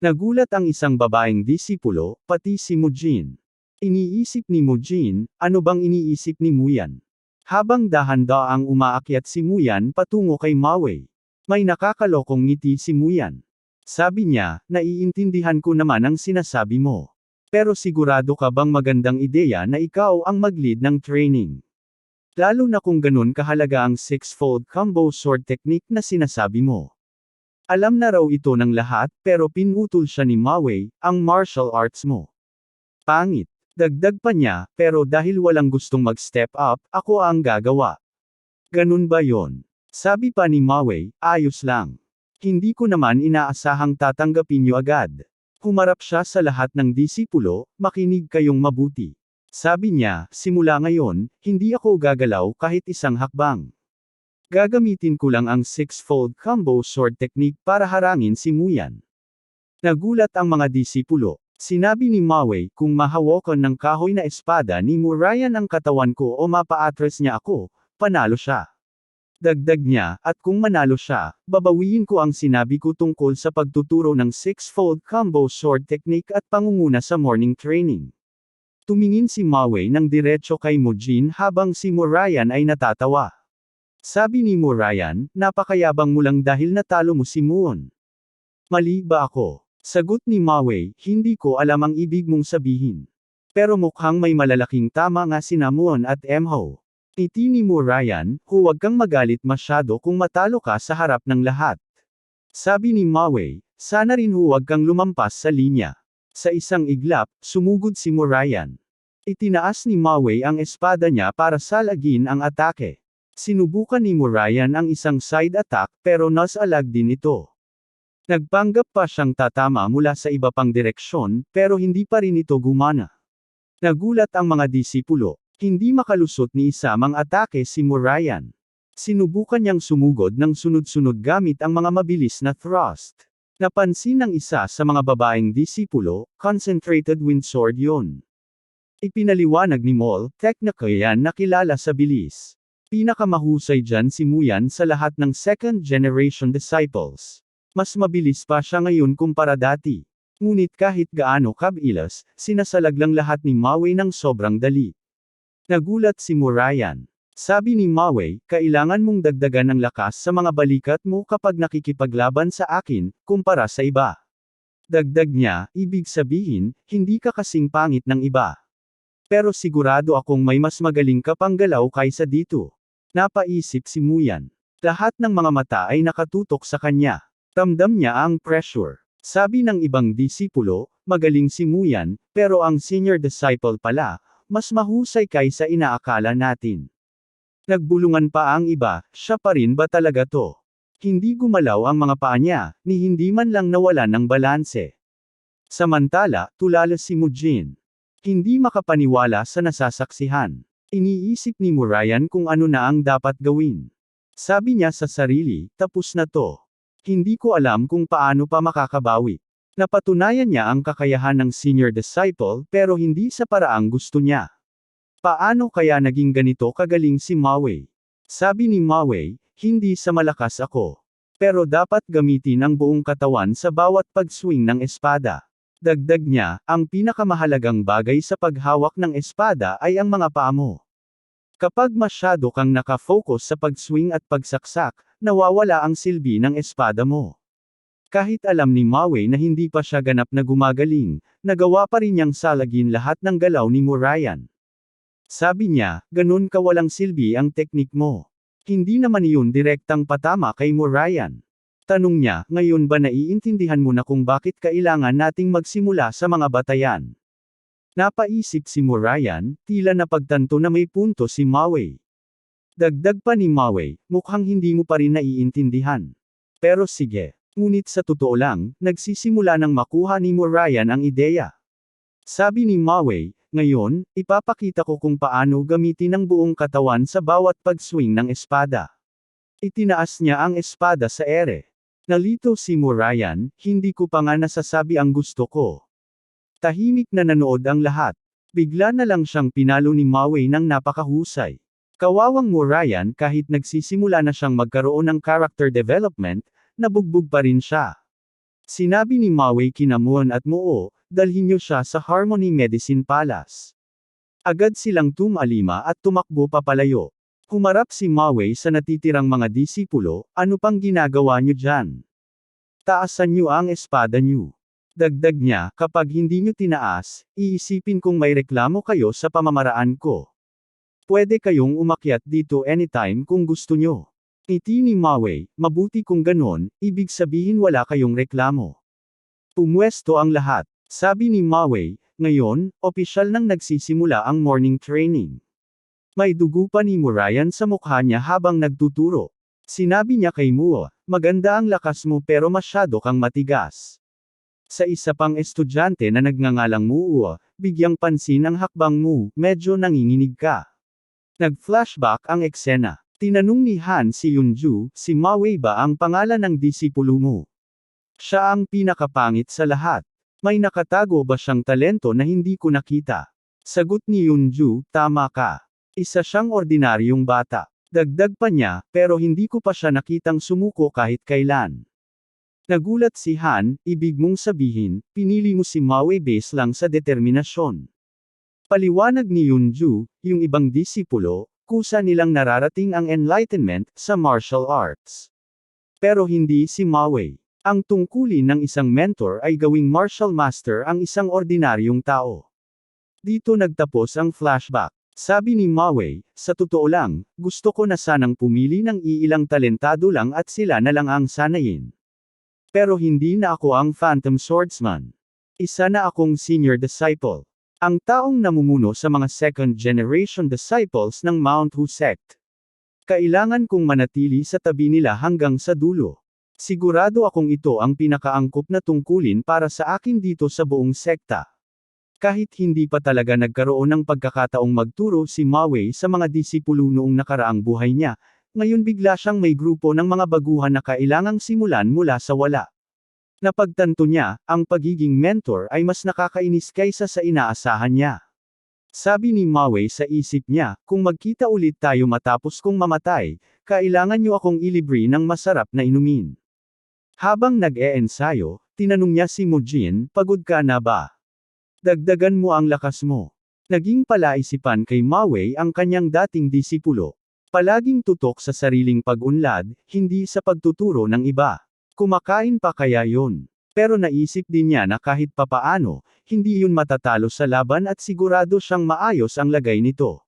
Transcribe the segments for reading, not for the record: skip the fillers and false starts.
Nagulat ang isang babaeng disipulo, pati si Mujin. Iniisip ni Mujin, ano bang iniisip ni Muyan? Habang dahan-daang umaakyat si Muyan patungo kay Mawei. May nakakalokong ngiti si Muyan. Sabi niya, naiintindihan ko naman ang sinasabi mo. Pero sigurado ka bang magandang ideya na ikaw ang mag-lead ng training? Lalo na kung ganun kahalaga ang six-fold combo sword technique na sinasabi mo. Alam na raw ito ng lahat, pero pinutol siya ni Mawei, ang martial arts mo. Pangit. Dagdag pa niya, pero dahil walang gustong mag-step up, ako ang gagawa. Ganun ba yon? Sabi pa ni Mawei, ayos lang. Hindi ko naman inaasahang tatanggapin niyo agad. Humarap siya sa lahat ng disipulo, makinig kayong mabuti. Sabi niya, simula ngayon, hindi ako gagalaw kahit isang hakbang. Gagamitin ko lang ang six-fold combo sword technique para harangin si Muyan. Nagulat ang mga disipulo. Sinabi ni Mawei, kung mahawakan ng kahoy na espada ni Murayan ang katawan ko o mapa-atras niya ako, panalo siya. Dagdag niya, at kung manalo siya, babawiin ko ang sinabi ko tungkol sa pagtuturo ng six-fold combo sword technique at pangunguna sa morning training. Tumingin si Mawei ng diretso kay Mujin habang si Murayan ay natatawa. Sabi ni Murayan, napakayabang mo lang dahil natalo mo si Muon. Mali ba ako? Sagot ni Mawei, hindi ko alam ang ibig mong sabihin. Pero mukhang may malalaking tama nga sina Muon at Emho. Ngiti ni Murayan, huwag kang magalit masyado kung matalo ka sa harap ng lahat. Sabi ni Mawei, sana rin huwag kang lumampas sa linya. Sa isang iglap, sumugod si Murayan. Itinaas ni Mawei ang espada niya para salagin ang atake. Sinubukan ni Murayan ang isang side attack pero nasalag din ito. Nagpanggap pa siyang tatama mula sa iba pang direksyon, pero hindi pa rin ito gumana. Nagulat ang mga disipulo. Hindi makalusot ni isa mang atake si Murayan. Sinubukan niyang sumugod ng sunod-sunod gamit ang mga mabilis na thrust. Napansin ng isa sa mga babaeng disipulo, concentrated wind sword yon. Ipinaliwanag ni Mol, teknika yan na kilala sa bilis. Pinakamahusay dyan si Muyan sa lahat ng second generation disciples. Mas mabilis pa siya ngayon kumpara dati. Ngunit kahit gaano kabilas, sinasalag lang lahat ni Mawei ng sobrang dali. Nagulat si Murayan. Sabi ni Mawei, kailangan mong dagdagan ng lakas sa mga balikat mo kapag nakikipaglaban sa akin, kumpara sa iba. Dagdag niya, ibig sabihin, hindi ka kasing pangit ng iba. Pero sigurado akong may mas magaling ka pang galaw kaysa dito. Napaisip si Muyan. Lahat ng mga mata ay nakatutok sa kanya. Ramdam niya ang pressure. Sabi ng ibang disipulo, magaling si Muyan, pero ang senior disciple pala, mas mahusay kaysa inaakala natin. Nagbulungan pa ang iba, siya pa rin ba talaga to? Hindi gumalaw ang mga paa niya, ni hindi man lang nawalan ng balanse. Samantala, tulala si Mujin. Hindi makapaniwala sa nasasaksihan. Iniisip ni Murayan kung ano na ang dapat gawin. Sabi niya sa sarili, tapos na to. Hindi ko alam kung paano pa makakabawi. Napatunayan niya ang kakayahan ng senior disciple pero hindi sa paraang gusto niya. Paano kaya naging ganito kagaling si Mawei? Sabi ni Mawei, hindi sa malakas ako. Pero dapat gamitin ang buong katawan sa bawat pag-swing ng espada. Dagdag niya, ang pinakamahalagang bagay sa paghawak ng espada ay ang mga paa mo. Kapag masyado kang nakafocus sa pag-swing at pagsaksak, nawawala ang silbi ng espada mo. Kahit alam ni Mawei na hindi pa siya ganap na gumagaling, nagawa pa rin niyang salagin lahat ng galaw ni Murayan. Sabi niya, ganun kawalang silbi ang teknik mo. Hindi naman iyon direktang patama kay Murayan. Tanong niya, ngayon ba naiintindihan mo na kung bakit kailangan nating magsimula sa mga batayan? Napaisip si Murayan, tila napagtanto na may punto si Mawei. Dagdag pa ni Mawei, mukhang hindi mo pa rin naiintindihan. Pero sige. Ngunit sa totoo lang, nagsisimula nang makuha ni Murayan ang ideya. Sabi ni Mawei, ngayon, ipapakita ko kung paano gamitin ang buong katawan sa bawat pag-swing ng espada. Itinaas niya ang espada sa ere. Nalito si Murayan, hindi ko pa nga nasasabi ang gusto ko. Tahimik na nanood ang lahat. Bigla na lang siyang pinalo ni Mawei ng napakahusay. Kawawang Murayan kahit nagsisimula na siyang magkaroon ng character development, nabugbog pa rin siya. Sinabi ni Mawei kina Muan at Moo, dalhin niyo siya sa Harmony Medicine Palace. Agad silang tumalima at tumakbo papalayo. Humarap si Mawei sa natitirang mga disipulo, ano pang ginagawa niyo dyan? Taasan niyo ang espada niyo. Dagdag niya, kapag hindi niyo tinaas, iisipin kong may reklamo kayo sa pamamaraan ko. Pwede kayong umakyat dito anytime kung gusto niyo. Ngiti ni Mawei, mabuti kung ganon, ibig sabihin wala kayong reklamo. Pumwesto ang lahat. Sabi ni Mawei, ngayon, opisyal nang nagsisimula ang morning training. May dugo pa ni Murayan sa mukha niya habang nagtuturo. Sinabi niya kay Muo, maganda ang lakas mo pero masyado kang matigas. Sa isa pang estudyante na nagngangalang Muo, bigyang pansin ang hakbang mo, medyo nanginginig ka. Nag-flashback ang eksena. Tinanong ni Han si Yunju, si Mawei ba ang pangalan ng disipulo mo? Siya ang pinakapangit sa lahat. May nakatago ba siyang talento na hindi ko nakita? Sagot ni Yunju, tama ka. Isa siyang ordinaryong bata. Dagdag pa niya, pero hindi ko pa siya nakitang sumuko kahit kailan. Nagulat si Han, ibig mong sabihin, pinili mo si Mawei base lang sa determinasyon. Paliwanag ni Yunju, yung ibang disipulo, kusa nilang nararating ang enlightenment sa martial arts. Pero hindi si Mawei. Ang tungkulin ng isang mentor ay gawing martial master ang isang ordinaryong tao. Dito nagtapos ang flashback. Sabi ni Mawei, sa totoo lang, gusto ko na sanang pumili ng iilang talentado lang at sila na lang ang sanayin. Pero hindi na ako ang Phantom Swordsman. Isa na akong senior disciple. Ang taong namumuno sa mga second-generation disciples ng Mount Hu sect. Kailangan kong manatili sa tabi nila hanggang sa dulo. Sigurado akong ito ang pinakaangkop na tungkulin para sa akin dito sa buong sekta. Kahit hindi pa talaga nagkaroon ng pagkakataong magturo si Mawei sa mga disipulo noong nakaraang buhay niya, ngayon bigla siyang may grupo ng mga baguhan na kailangang simulan mula sa wala. Napagtanto niya, ang pagiging mentor ay mas nakakainis kaysa sa inaasahan niya. Sabi ni Mawei sa isip niya, kung magkita ulit tayo matapos kong mamatay, kailangan niyo akong ilibre ng masarap na inumin. Habang nag-e-ensayo, tinanong niya si Mujin, pagod ka na ba? Dagdagan mo ang lakas mo. Naging palaisipan kay Mawei ang kanyang dating disipulo. Palaging tutok sa sariling pag-unlad, hindi sa pagtuturo ng iba. Kumakain pa kaya yon. Pero naisip din niya na kahit papaano, hindi yun matatalo sa laban at sigurado siyang maayos ang lagay nito.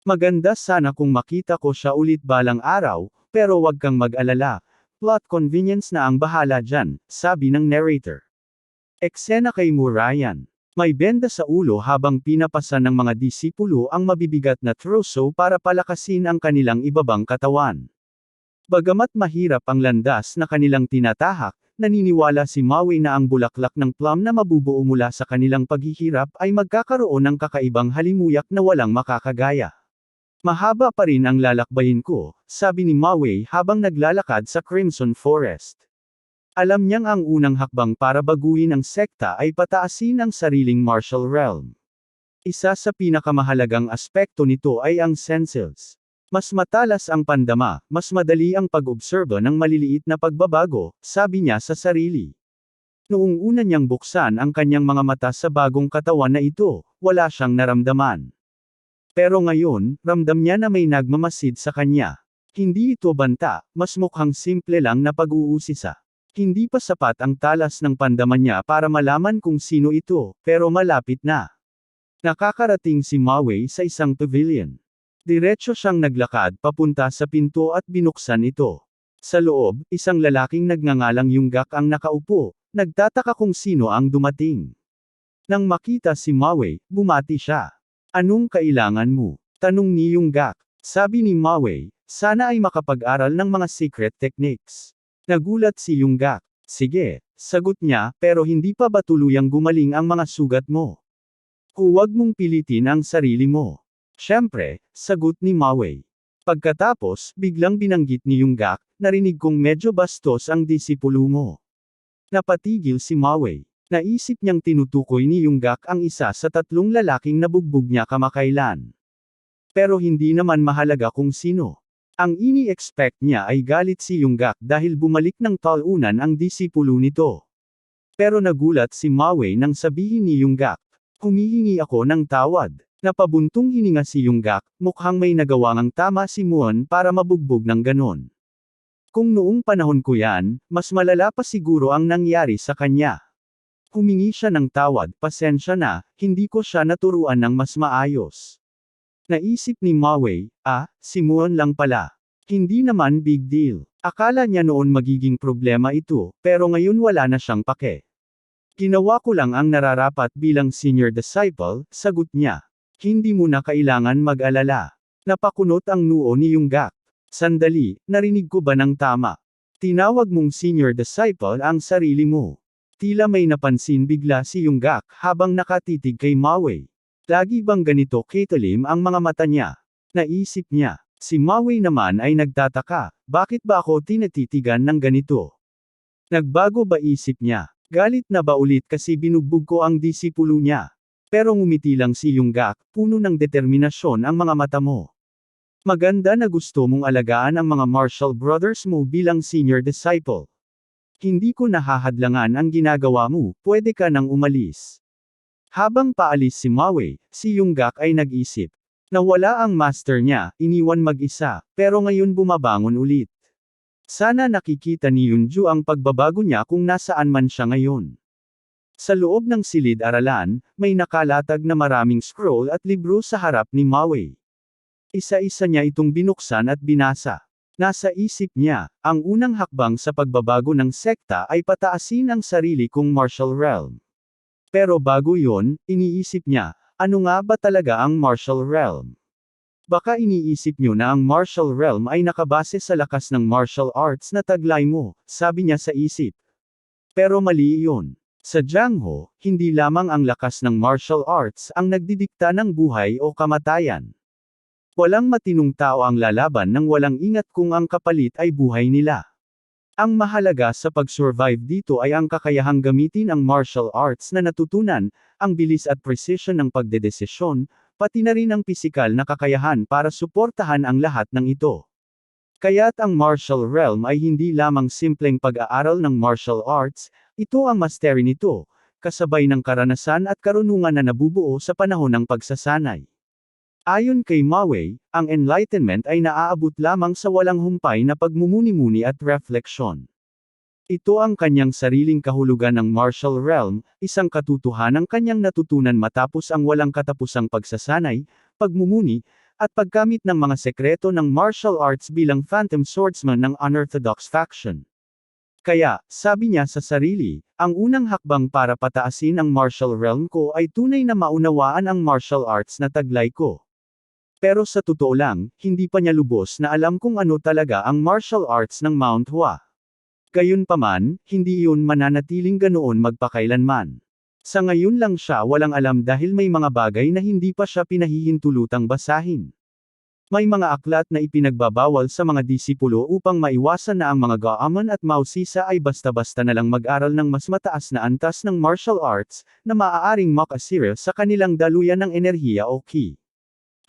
Maganda sana kung makita ko siya ulit balang araw, pero wag kang mag-alala. Plot convenience na ang bahala dyan, sabi ng narrator. Eksena kay Murayan. May benda sa ulo habang pinapasan ng mga disipulo ang mabibigat na troso para palakasin ang kanilang ibabang katawan. Bagamat mahirap ang landas na kanilang tinatahak, naniniwala si Mawei na ang bulaklak ng plum na mabubuo mula sa kanilang paghihirap ay magkakaroon ng kakaibang halimuyak na walang makakagaya. Mahaba pa rin ang lalakbayin ko, sabi ni Mawei habang naglalakad sa Crimson Forest. Alam niyang ang unang hakbang para baguhin ang sekta ay pataasin ang sariling martial realm. Isa sa pinakamahalagang aspekto nito ay ang senses. Mas matalas ang pandama, mas madali ang pag-obserba ng maliliit na pagbabago, sabi niya sa sarili. Noong una niyang buksan ang kanyang mga mata sa bagong katawan na ito, wala siyang naramdaman. Pero ngayon, ramdam niya na may nagmamasid sa kanya. Hindi ito banta, mas mukhang simple lang na pag-uusisa. Hindi pa sapat ang talas ng pandama niya para malaman kung sino ito, pero malapit na. Nakakarating si Mawei sa isang pavilion. Diretso siyang naglakad papunta sa pinto at binuksan ito. Sa loob, isang lalaking nagngangalang Yunggak ang nakaupo, nagtataka kung sino ang dumating. Nang makita si Mawei, bumati siya. Anong kailangan mo? Tanong ni Yunggak. Sabi ni Mawei, sana ay makapag-aral ng mga secret techniques. Nagulat si Yunggak. Sige, sagot niya, pero hindi pa ba tuluyang gumaling ang mga sugat mo? Huwag mong pilitin ang sarili mo. Siyempre, sagot ni Mawei. Pagkatapos, biglang binanggit ni Yunggak, narinig kong medyo bastos ang disipulo mo. Napatigil si Mawei. Naisip niyang tinutukoy ni Yunggak ang isa sa tatlong lalaking nabugbog niya kamakailan. Pero hindi naman mahalaga kung sino. Ang ini-expect niya ay galit si Yunggak dahil bumalik ng talunan ang disipulo nito. Pero nagulat si Mawei nang sabihin ni Yonggak. Humihingi ako ng tawad. Napabuntong hininga si Yonggak, mukhang may nagawa ngang tama si Muon para mabugbog ng ganon. Kung noong panahon ko yan, mas malala pa siguro ang nangyari sa kanya. Humingi siya ng tawad, pasensya na, hindi ko siya naturuan ng mas maayos. Naisip ni Mawei, si Muon lang pala. Hindi naman big deal. Akala niya noon magiging problema ito, pero ngayon wala na siyang pake. Ginawa ko lang ang nararapat bilang senior disciple, sagot niya. Hindi mo na kailangan mag-alala. Napakunot ang noo ni Yonggak. Sandali, narinig ko ba ng tama? Tinawag mong senior disciple ang sarili mo. Tila may napansin bigla si Yonggak habang nakatitig kay Mawei. Lagi bang ganito katalim ang mga mata niya? Naisip niya. Si Mawei naman ay nagtataka, bakit ba ako tinatitigan ng ganito? Nagbago ba isip niya? Galit na ba ulit kasi binugbog ko ang disipulo niya? Pero ngumiti lang si Yonggak, puno ng determinasyon ang mga mata mo. Maganda na gusto mong alagaan ang mga Marshall Brothers mo bilang senior disciple. Hindi ko nahahadlangan ang ginagawa mo, pwede ka nang umalis. Habang paalis si Mawei, si Yonggak ay nag-isip. Nawala ang master niya, iniwan mag-isa, pero ngayon bumabangon ulit. Sana nakikita ni Yunju ang pagbabago niya kung nasaan man siya ngayon. Sa loob ng silid-aralan, may nakalatag na maraming scroll at libro sa harap ni Mawei. Isa-isa niya itong binuksan at binasa. Nasa isip niya, ang unang hakbang sa pagbabago ng sekta ay pataasin ang sarili kong martial realm. Pero bago yon, iniisip niya, ano nga ba talaga ang martial realm? Baka iniisip niyo na ang martial realm ay nakabase sa lakas ng martial arts na taglay mo, sabi niya sa isip. Pero mali iyon. Sa Jiangho, hindi lamang ang lakas ng martial arts ang nagdidikta ng buhay o kamatayan. Walang matinong tao ang lalaban nang walang ingat kung ang kapalit ay buhay nila. Ang mahalaga sa pag-survive dito ay ang kakayahang gamitin ang martial arts na natutunan, ang bilis at precision ng pagdedesisyon, pati na rin ang pisikal na kakayahan para suportahan ang lahat ng ito. Kaya't ang martial realm ay hindi lamang simpleng pag-aaral ng martial arts, ito ang mastery nito, kasabay ng karanasan at karunungan na nabubuo sa panahon ng pagsasanay. Ayon kay Mawei, ang enlightenment ay naaabot lamang sa walang humpay na pagmumuni-muni at refleksyon. Ito ang kanyang sariling kahulugan ng martial realm, isang katotohanang kanyang natutunan matapos ang walang katapusang pagsasanay, pagmumuni, at paggamit ng mga sekreto ng martial arts bilang phantom swordsman ng unorthodox faction. Kaya, sabi niya sa sarili, ang unang hakbang para pataasin ang martial realm ko ay tunay na maunawaan ang martial arts na taglay ko. Pero sa totoo lang, hindi pa niya lubos na alam kung ano talaga ang martial arts ng Mount Hua. Gayunpaman, hindi iyon mananatiling ganoon magpakailanman. Sa ngayon lang siya walang alam dahil may mga bagay na hindi pa siya pinahihintulutang basahin. May mga aklat na ipinagbabawal sa mga disipulo upang maiwasan na ang mga Gaomon at Mausisa ay basta-basta na lang mag-aral ng mas mataas na antas ng martial arts, na maaaring makasira sa kanilang daluyan ng enerhiya o ki.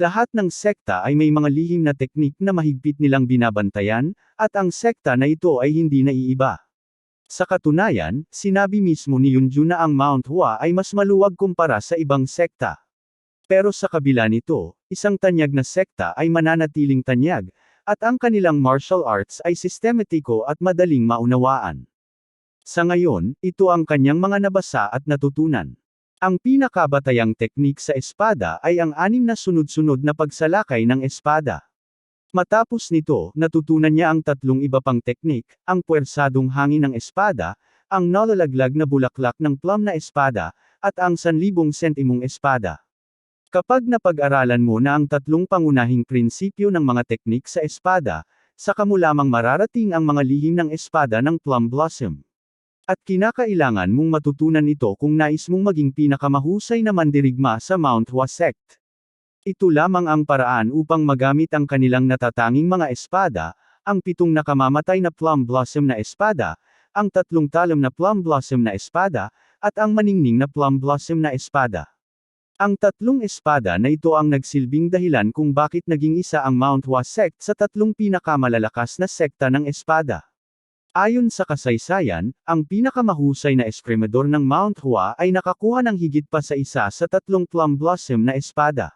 Lahat ng sekta ay may mga lihim na teknik na mahigpit nilang binabantayan, at ang sekta na ito ay hindi naiiba. Sa katunayan, sinabi mismo ni Yunju na ang Mount Hua ay mas maluwag kumpara sa ibang sekta. Pero sa kabila nito, isang tanyag na sekta ay mananatiling tanyag, at ang kanilang martial arts ay sistematiko at madaling maunawaan. Sa ngayon, ito ang kanyang mga nabasa at natutunan. Ang pinakabatayang teknik sa espada ay ang 6 na sunod-sunod na pagsalakay ng espada. Matapos nito, natutunan niya ang 3 iba pang teknik, ang puwersadong hangin ng espada, ang nalalaglag na bulaklak ng plum na espada, at ang 1,000 sentimong espada. Kapag napag-aralan mo na ang 3 pangunahing prinsipyo ng mga teknik sa espada, saka mo lamang mararating ang mga lihim ng espada ng plum blossom. At kinakailangan mong matutunan ito kung nais mong maging pinakamahusay na mandirigma sa Mount Hua sect. Ito lamang ang paraan upang magamit ang kanilang natatanging mga espada, ang 7 nakamamatay na plum blossom na espada, ang 3 talam na plum blossom na espada, at ang maningning na plum blossom na espada. Ang 3 espada na ito ang nagsilbing dahilan kung bakit naging isa ang Mount Hua sect sa 3 pinakamalalakas na sekta ng espada. Ayon sa kasaysayan, ang pinakamahusay na eskremedor ng Mount Hua ay nakakuha ng higit pa sa isa sa 3 plum blossom na espada.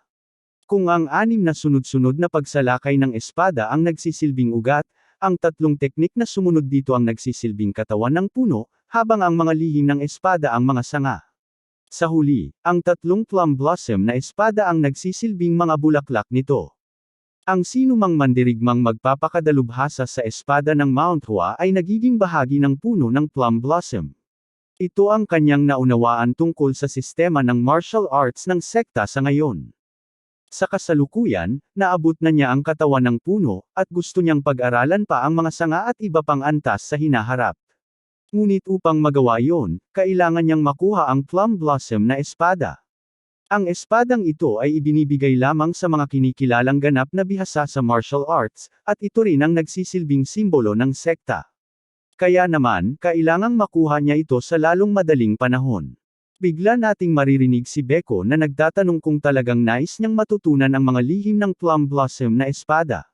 Kung ang 6 na sunod-sunod na pagsalakay ng espada ang nagsisilbing ugat, ang 3 teknik na sumunod dito ang nagsisilbing katawan ng puno, habang ang mga lihim ng espada ang mga sanga. Sa huli, ang 3 plum blossom na espada ang nagsisilbing mga bulaklak nito. Ang sinumang mandirigmang magpapakadalubhasa sa espada ng Mount Hua ay nagiging bahagi ng puno ng plum blossom. Ito ang kanyang naunawaan tungkol sa sistema ng martial arts ng sekta sa ngayon. Sa kasalukuyan, naabot na niya ang katawan ng puno, at gusto niyang pag-aralan pa ang mga sanga at iba pang antas sa hinaharap. Ngunit upang magawa iyon, kailangan niyang makuha ang plum blossom na espada. Ang espadang ito ay ibinibigay lamang sa mga kinikilalang ganap na bihasa sa martial arts, at ito rin ang nagsisilbing simbolo ng sekta. Kaya naman, kailangang makuha niya ito sa lalong madaling panahon. Bigla nating maririnig si Beko na nagtatanong kung talagang nais niyang matutunan ang mga lihim ng plum blossom na espada.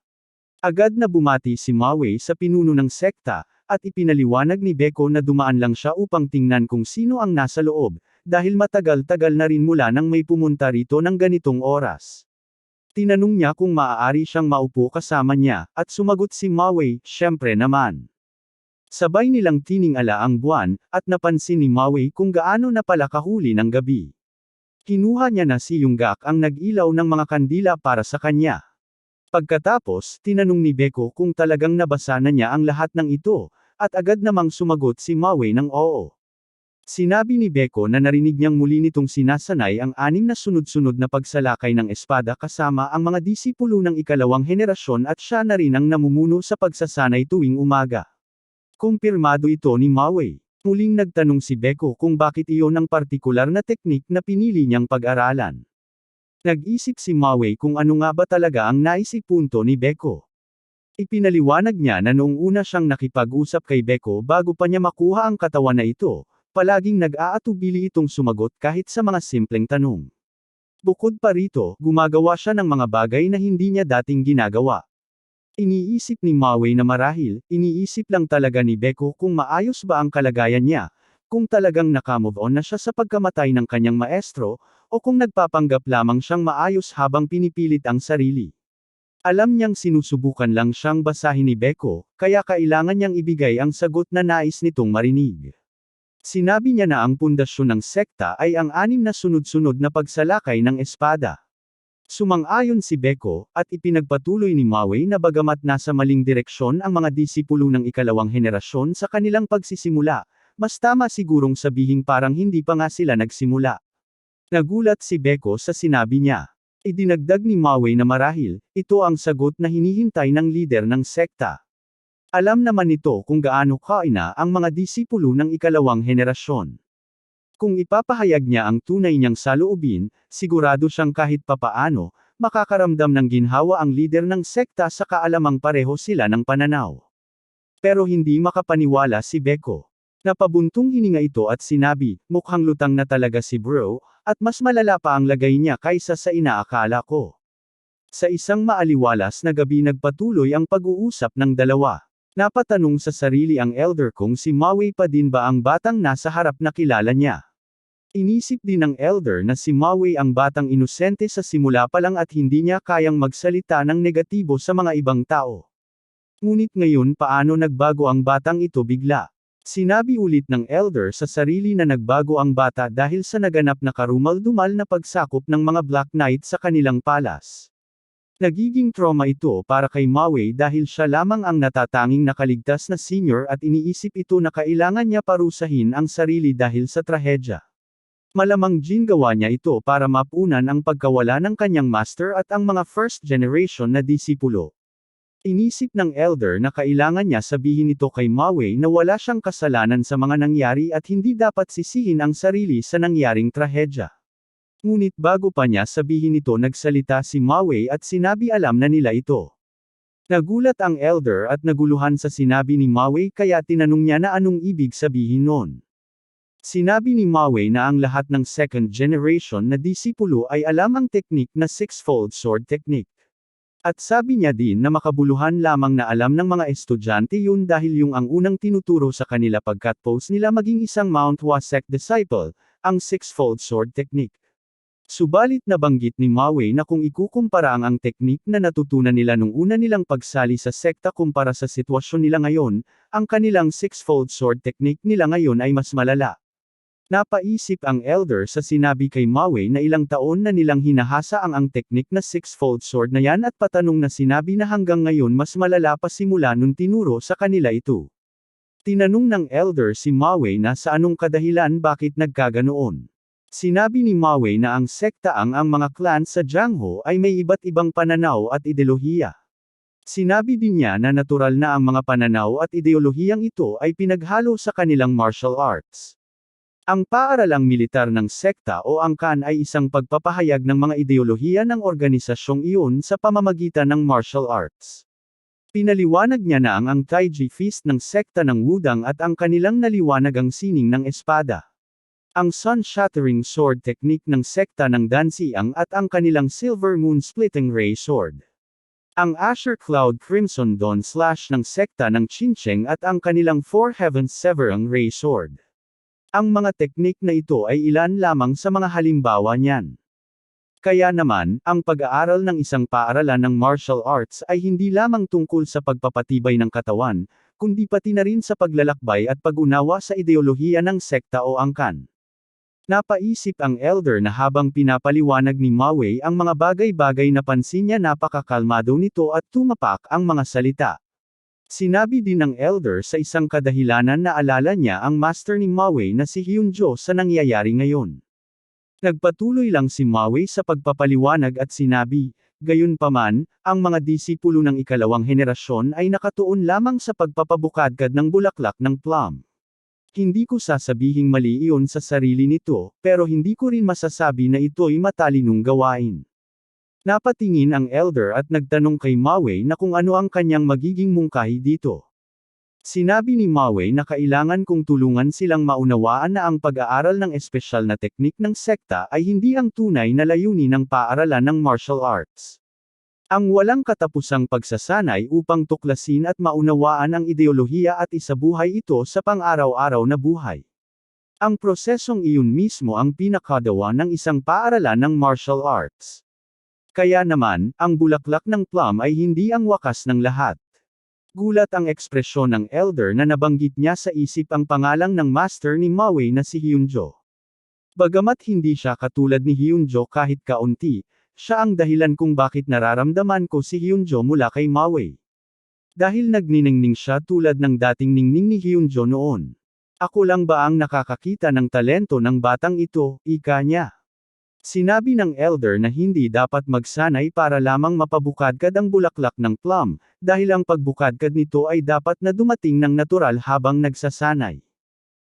Agad na bumati si Mawei sa pinuno ng sekta, at ipinaliwanag ni Beko na dumaan lang siya upang tingnan kung sino ang nasa loob, dahil matagal-tagal na rin mula nang may pumunta rito ng ganitong oras. Tinanong niya kung maaari siyang maupo kasama niya, at sumagot si Mawei, "Siyempre naman." Sabay nilang tiningala ang buwan, at napansin ni Mawei kung gaano na pala kahuli ng gabi. Kinuha niya na si Yunggak ang nag-ilaw ng mga kandila para sa kanya. Pagkatapos, tinanong ni Beko kung talagang nabasa na niya ang lahat ng ito, at agad namang sumagot si Mawei ng oo. Sinabi ni Beko na narinig niyang muli nitong sinasanay ang 6 na sunod-sunod na pagsalakay ng espada kasama ang mga disipulo ng ikalawang henerasyon at siya na rin ang namumuno sa pagsasanay tuwing umaga. Kumpirmado ito ni Mawei. Muling nagtanong si Beko kung bakit iyon ang partikular na teknik na pinili niyang pag-aralan. Nag-isip si Mawei kung ano nga ba talaga ang naisipunto ni Beko. Ipinaliwanag niya na noong una siyang nakipag-usap kay Beko bago pa niya makuha ang katawan na ito, palaging nag-aatubili itong sumagot kahit sa mga simpleng tanong. Bukod pa rito, gumagawa siya ng mga bagay na hindi niya dating ginagawa. Iniisip ni Mawei na marahil, iniisip lang talaga ni Beko kung maayos ba ang kalagayan niya, kung talagang nakamove on na siya sa pagkamatay ng kanyang maestro, o kung nagpapanggap lamang siyang maayos habang pinipilit ang sarili. Alam niyang sinusubukan lang siyang basahin ni Beko, kaya kailangan niyang ibigay ang sagot na nais nitong marinig. Sinabi niya na ang pundasyon ng sekta ay ang 6 na sunod-sunod na pagsalakay ng espada. Sumang-ayon si Beko, at ipinagpatuloy ni Mawei na bagamat nasa maling direksyon ang mga disipulo ng ikalawang henerasyon sa kanilang pagsisimula, mas tama sigurong sabihing parang hindi pa nga sila nagsimula. Nagulat si Beko sa sinabi niya. Idinagdag ni Mawei na marahil, ito ang sagot na hinihintay ng lider ng sekta. Alam naman nito kung gaano kaina ang mga disipulo ng ikalawang henerasyon. Kung ipapahayag niya ang tunay niyang saloobin, sigurado siyang kahit papaano, makakaramdam ng ginhawa ang lider ng sekta sa kaalamang pareho sila ng pananaw. Pero hindi makapaniwala si Beko. Napabuntong hininga ito at sinabi, mukhang lutang na talaga si bro, at mas malala pa ang lagay niya kaysa sa inaakala ko. Sa isang maaliwalas na gabi nagpatuloy ang pag-uusap ng dalawa. Napatanong sa sarili ang elder kung si Mawei pa din ba ang batang nasa harap na kilala niya. Inisip din ng elder na si Mawei ang batang inosente sa simula pa lang at hindi niya kayang magsalita ng negatibo sa mga ibang tao. Ngunit ngayon paano nagbago ang batang ito bigla? Sinabi ulit ng elder sa sarili na nagbago ang bata dahil sa naganap na karumal-dumal na pagsakop ng mga Black Knight sa kanilang palas. Nagiging trauma ito para kay Mawei dahil siya lamang ang natatanging nakaligtas na senior at iniisip ito na kailangan niya parusahin ang sarili dahil sa trahedya. Malamang ginagawa niya ito para mapunan ang pagkawala ng kanyang master at ang mga first generation na disipulo. Inisip ng elder na kailangan niya sabihin ito kay Mawei na wala siyang kasalanan sa mga nangyari at hindi dapat sisihin ang sarili sa nangyaring trahedya. Ngunit bago pa niya sabihin ito nagsalita si Mawei at sinabi alam na nila ito. Nagulat ang elder at naguluhan sa sinabi ni Mawei kaya tinanong niya na anong ibig sabihin nun. Sinabi ni Mawei na ang lahat ng second generation na disipulo ay alam ang teknik na six-fold sword technique. At sabi niya din na makabuluhan lamang na alam ng mga estudyante yun dahil yung ang unang tinuturo sa kanila pagkatapos nila maging isang Mount Wasek disciple, ang Sixfold Sword Technique. Subalit nabanggit ni Mawei na kung ikukumpara ang teknik na natutunan nila nung una nilang pagsali sa sekta kumpara sa sitwasyon nila ngayon, ang kanilang Sixfold Sword Technique nila ngayon ay mas malala. Napaisip ang elder sa sinabi kay Mawei na ilang taon na nilang hinahasa ang teknik na Sixfold Sword na yan at patanong na sinabi na hanggang ngayon mas malala pa simula nung tinuro sa kanila ito. Tinanong ng elder si Mawei na sa anong kadahilan bakit nagkaganoon. Sinabi ni Mawei na ang sekta ang mga clan sa Jiangho ay may iba't ibang pananaw at ideolohiya. Sinabi din niya na natural na ang mga pananaw at ideolohiyang ito ay pinaghalo sa kanilang martial arts. Ang paaralang militar ng sekta o angkan ay isang pagpapahayag ng mga ideolohiya ng organisasyong iyon sa pamamagitan ng martial arts. Pinaliwanag niya na ang Taiji Fist ng sekta ng Wudang at ang kanilang naliwanag ang sining ng espada. Ang Sun-Shattering Sword Technique ng sekta ng Danxiang at ang kanilang Silver Moon Splitting Ray Sword. Ang Asher Cloud Crimson Dawn Slash ng sekta ng Qincheng at ang kanilang Four Heavens Severing Ray Sword. Ang mga teknik na ito ay ilan lamang sa mga halimbawa niyan. Kaya naman, ang pag-aaral ng isang paaralan ng martial arts ay hindi lamang tungkol sa pagpapatibay ng katawan, kundi pati na rin sa paglalakbay at pag-unawa sa ideolohiya ng sekta o angkan. Napaisip ang elder na habang pinapaliwanag ni Mawei ang mga bagay-bagay na pansin niya napakakalmado nito at tumapak ang mga salita. Sinabi din ng elder sa isang kadahilanan na alala niya ang master ni Mawei na si Hyunjo sa nangyayari ngayon. Nagpatuloy lang si Mawei sa pagpapaliwanag at sinabi, gayunpaman, ang mga disipulo ng ikalawang henerasyon ay nakatuon lamang sa pagpapabukadkad ng bulaklak ng plum. Hindi ko sasabihing mali iyon sa sarili nito, pero hindi ko rin masasabi na ito'y matalinong gawain. Napatingin ang elder at nagtanong kay Mawei na kung ano ang kanyang magiging mungkahi dito. Sinabi ni Mawei na kailangan kong tulungan silang maunawaan na ang pag-aaral ng espesyal na teknik ng sekta ay hindi ang tunay na layunin ng paaralan ng martial arts. Ang walang katapusang pagsasanay upang tuklasin at maunawaan ang ideolohiya at isabuhay ito sa pang-araw-araw na buhay. Ang prosesong iyon mismo ang pinakadawa ng isang paaralan ng martial arts. Kaya naman, ang bulaklak ng plum ay hindi ang wakas ng lahat. Gulat ang ekspresyon ng elder na nabanggit niya sa isip ang pangalang ng master ni Mawei na si Hyunjo. Bagamat hindi siya katulad ni Hyunjo kahit kaunti, siya ang dahilan kung bakit nararamdaman ko si Hyunjo mula kay Mawei. Dahil nagniningning siya tulad ng dating ningning ni Hyunjo noon. Ako lang ba ang nakakakita ng talento ng batang ito, ika niya. Sinabi ng elder na hindi dapat magsanay para lamang mapabukadkad ang bulaklak ng plum, dahil ang pagbukadkad nito ay dapat na dumating ng natural habang nagsasanay.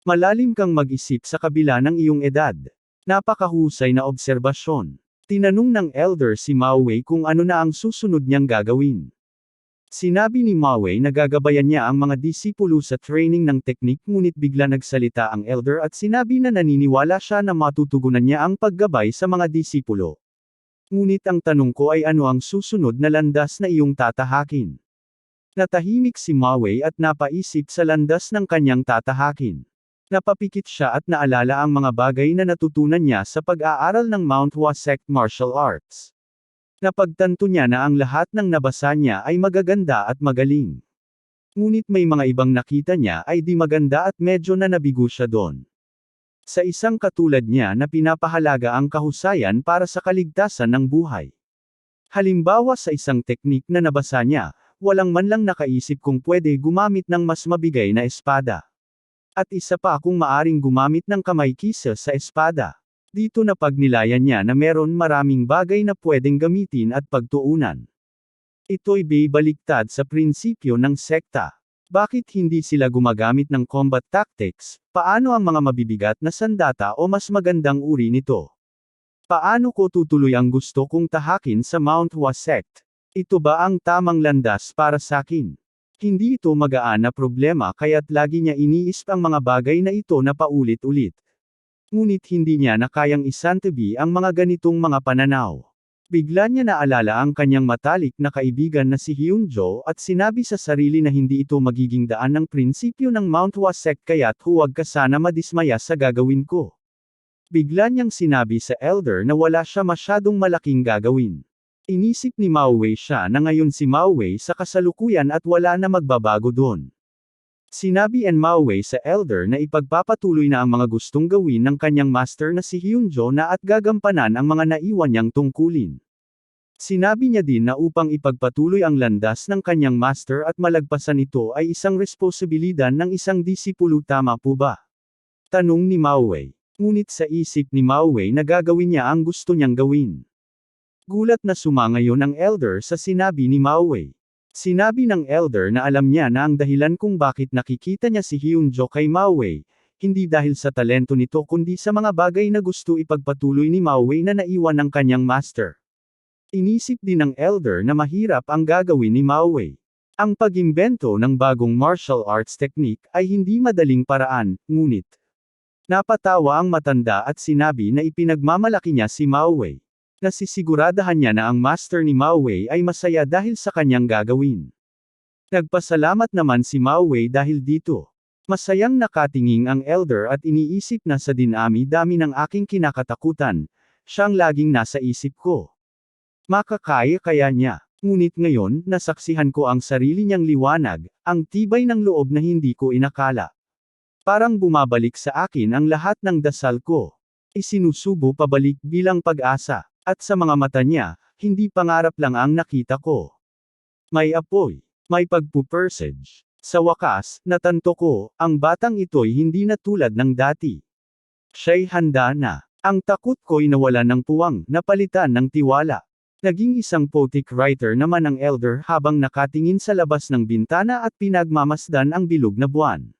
Malalim kang mag-isip sa kabila ng iyong edad. Napakahusay na obserbasyon. Tinanong ng elder si Mawei kung ano na ang susunod niyang gagawin. Sinabi ni Mawei na gagabayan niya ang mga disipulo sa training ng teknik ngunit bigla nagsalita ang elder at sinabi na naniniwala siya na matutugunan niya ang paggabay sa mga disipulo. Ngunit ang tanong ko ay ano ang susunod na landas na iyong tatahakin? Natahimik si Mawei at napaisip sa landas ng kanyang tatahakin. Napapikit siya at naalala ang mga bagay na natutunan niya sa pag-aaral ng Mount Wasek Martial Arts. Napagtanto niya na ang lahat ng nabasa niya ay magaganda at magaling. Ngunit may mga ibang nakita niya ay di maganda at medyo na nabigo siya doon. Sa isang katulad niya na pinapahalaga ang kahusayan para sa kaligtasan ng buhay. Halimbawa sa isang teknik na nabasa niya, walang man lang nakaisip kung pwede gumamit ng mas mabigay na espada. At isa pa kung maaring gumamit ng kamay kisa sa espada. Dito na pagnilayan niya na meron maraming bagay na pwedeng gamitin at pagtuunan. Ito'y baliktad sa prinsipyo ng sekta. Bakit hindi sila gumagamit ng combat tactics? Paano ang mga mabibigat na sandata o mas magandang uri nito? Paano ko tutuloy ang gusto kong tahakin sa Mount Wasek? Ito ba ang tamang landas para sa akin? Hindi ito magaan na problema kaya't lagi niya iniisip ang mga bagay na ito na paulit-ulit. Ngunit hindi niya na kayang isantabi ang mga ganitong mga pananaw. Bigla niya naalala ang kanyang matalik na kaibigan na si Hyunjo at sinabi sa sarili na hindi ito magiging daan ng prinsipyo ng Mount Wasek kaya't huwag ka sana madismaya sa gagawin ko. Bigla niyang sinabi sa elder na wala siya masyadong malaking gagawin. Inisip ni Mao Wei siya na ngayon si Mao Wei sa kasalukuyan at wala na magbabago doon. Sinabi ni Mao Wei sa elder na ipagpapatuloy na ang mga gustong gawin ng kanyang master na si Hyunjo na at gagampanan ang mga naiwan niyang tungkulin. Sinabi niya din na upang ipagpatuloy ang landas ng kanyang master at malagpasan ito ay isang responsibilidad ng isang disipulo, tama po ba? Tanong ni Mao Wei. Ngunit sa isip ni Mao Wei na gagawin niya ang gusto niyang gawin. Gulat na sumangayon ang elder sa sinabi ni Mao Wei. Sinabi ng elder na alam niya na ang dahilan kung bakit nakikita niya si Hyunjo kay Mao Wei, hindi dahil sa talento nito kundi sa mga bagay na gusto ipagpatuloy ni Mao Wei na naiwan ng kanyang master. Inisip din ng elder na mahirap ang gagawin ni Mao Wei. Ang pag-imbento ng bagong martial arts technique ay hindi madaling paraan, ngunit napatawa ang matanda at sinabi na ipinagmamalaki niya si Mao Wei. Nasisiguradahan niya na ang master ni Mao Wei ay masaya dahil sa kanyang gagawin. Nagpasalamat naman si Mao Wei dahil dito. Masayang nakatingin ang elder at iniisip na sa dinami-dami ng aking kinakatakutan, siyang laging nasa isip ko. Makakaya kaya niya. Ngunit ngayon, nasaksihan ko ang sarili niyang liwanag, ang tibay ng loob na hindi ko inakala. Parang bumabalik sa akin ang lahat ng dasal ko. Isinusubo pabalik bilang pag-asa. At sa mga mata niya, hindi pangarap lang ang nakita ko. May apoy, may pagpupersage. Sa wakas, natanto ko, ang batang ito'y hindi na tulad ng dati. Siya'y handa na. Ang takot ko'y nawala ng puwang, napalitan ng tiwala. Naging isang poetic writer naman ang elder habang nakatingin sa labas ng bintana at pinagmamasdan ang bilog na buwan.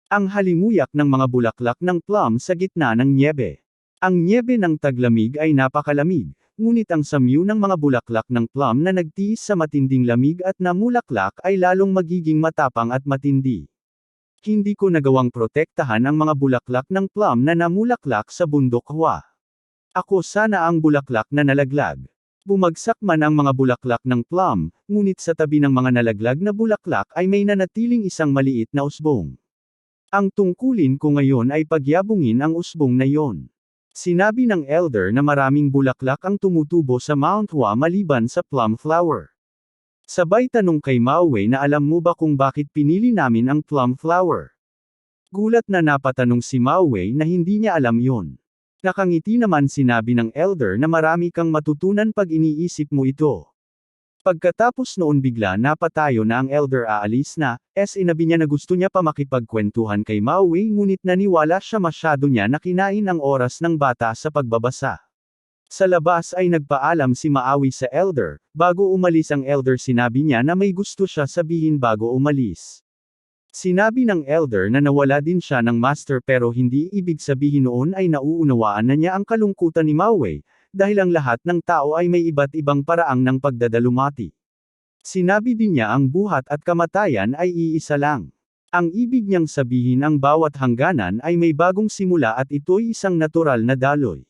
Ang halimuyak ng mga bulaklak ng plum sa gitna ng nyebe. Ang nyebe ng taglamig ay napakalamig, ngunit ang samyu ng mga bulaklak ng plum na nagtiis sa matinding lamig at namulaklak ay lalong magiging matapang at matindi. Hindi ko nagawang protektahan ang mga bulaklak ng plum na namulaklak sa bundok Hua. Ako sana ang bulaklak na nalaglag. Bumagsak man ang mga bulaklak ng plum, ngunit sa tabi ng mga nalaglag na bulaklak ay may nanatiling isang maliit na usbong. Ang tungkulin ko ngayon ay pagyabungin ang usbong na yon. Sinabi ng elder na maraming bulaklak ang tumutubo sa Mount Hua maliban sa plum flower. Sabay tanong kay Mao Wei na alam mo ba kung bakit pinili namin ang plum flower? Gulat na napatanong si Mao Wei na hindi niya alam yon. Nakangiti naman sinabi ng elder na marami kang matutunan pag iniisip mo ito. Pagkatapos noon bigla napatayo na ang elder aalis na, inabi niya na gusto niya pa makipagkwentuhan kay Mao Wei ngunit naniwala siya masyado niya na kinain ang oras ng bata sa pagbabasa. Sa labas ay nagpaalam si Mao Wei sa elder, bago umalis ang elder sinabi niya na may gusto siya sabihin bago umalis. Sinabi ng elder na nawala din siya ng master pero hindi ibig sabihin noon ay nauunawaan na niya ang kalungkutan ni Mao Wei, dahil ang lahat ng tao ay may iba't ibang paraang ng pagdadalumati. Sinabi din niya ang buhat at kamatayan ay iisa lang. Ang ibig niyang sabihin ang bawat hangganan ay may bagong simula at ito'y isang natural na daloy.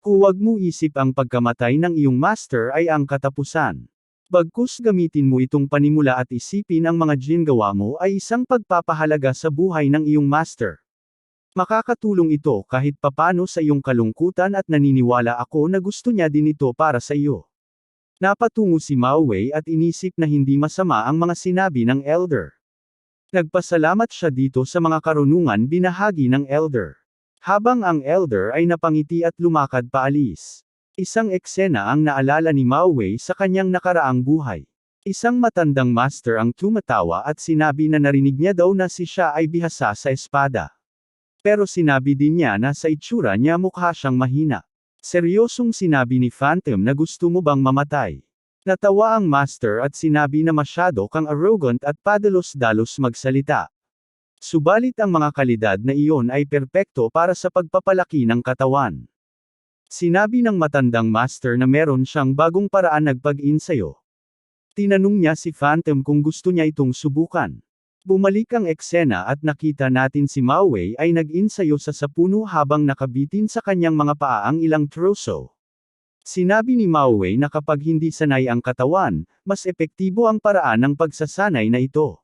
Huwag mo isip ang pagkamatay ng iyong master ay ang katapusan. Bagkus gamitin mo itong panimula at isipin ang mga ginagawa mo ay isang pagpapahalaga sa buhay ng iyong master. Makakatulong ito kahit papano sa iyong kalungkutan at naniniwala ako na gusto niya din ito para sa iyo. Napatungo si Mao Wei at inisip na hindi masama ang mga sinabi ng elder. Nagpasalamat siya dito sa mga karunungan binahagi ng elder. Habang ang elder ay napangiti at lumakad paalis. Isang eksena ang naalala ni Mao Wei sa kanyang nakaraang buhay. Isang matandang master ang tumatawa at sinabi na narinig niya daw na si siya ay bihasa sa espada. Pero sinabi din niya na sa itsura niya mukha siyang mahina. Seryosong sinabi ni Phantom na gusto mo bang mamatay? Natawa ang master at sinabi na masyado kang arrogant at padalos-dalos magsalita. Subalit ang mga kalidad na iyon ay perpekto para sa pagpapalaki ng katawan. Sinabi ng matandang master na meron siyang bagong paraan nagpag-insayo. Tinanong niya si Phantom kung gusto niya itong subukan. Bumalik ang eksena at nakita natin si Mao Wei ay nag-insayo sa sapuno habang nakabitin sa kanyang mga paa ang ilang troso. Sinabi ni Mao Wei na kapag hindi sanay ang katawan, mas epektibo ang paraan ng pagsasanay na ito.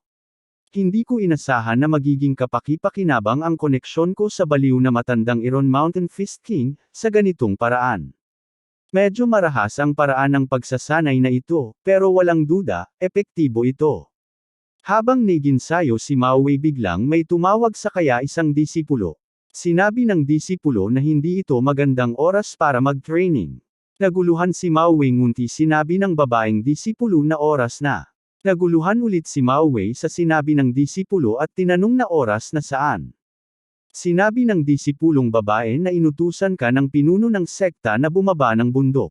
Hindi ko inasahan na magiging kapaki-pakinabang ang koneksyon ko sa baliw na matandang Iron Mountain Fist King, sa ganitong paraan. Medyo marahas ang paraan ng pagsasanay na ito, pero walang duda, epektibo ito. Habang naginsayo si Mao Wei biglang may tumawag sa kaya isang disipulo. Sinabi ng disipulo na hindi ito magandang oras para mag-training. Naguluhan si Mao Wei ngunti sinabi ng babaeng disipulo na oras na. Naguluhan ulit si Mao Wei sa sinabi ng disipulo at tinanong na oras na saan. Sinabi ng disipulong babae na inutusan ka ng pinuno ng sekta na bumaba ng bundok.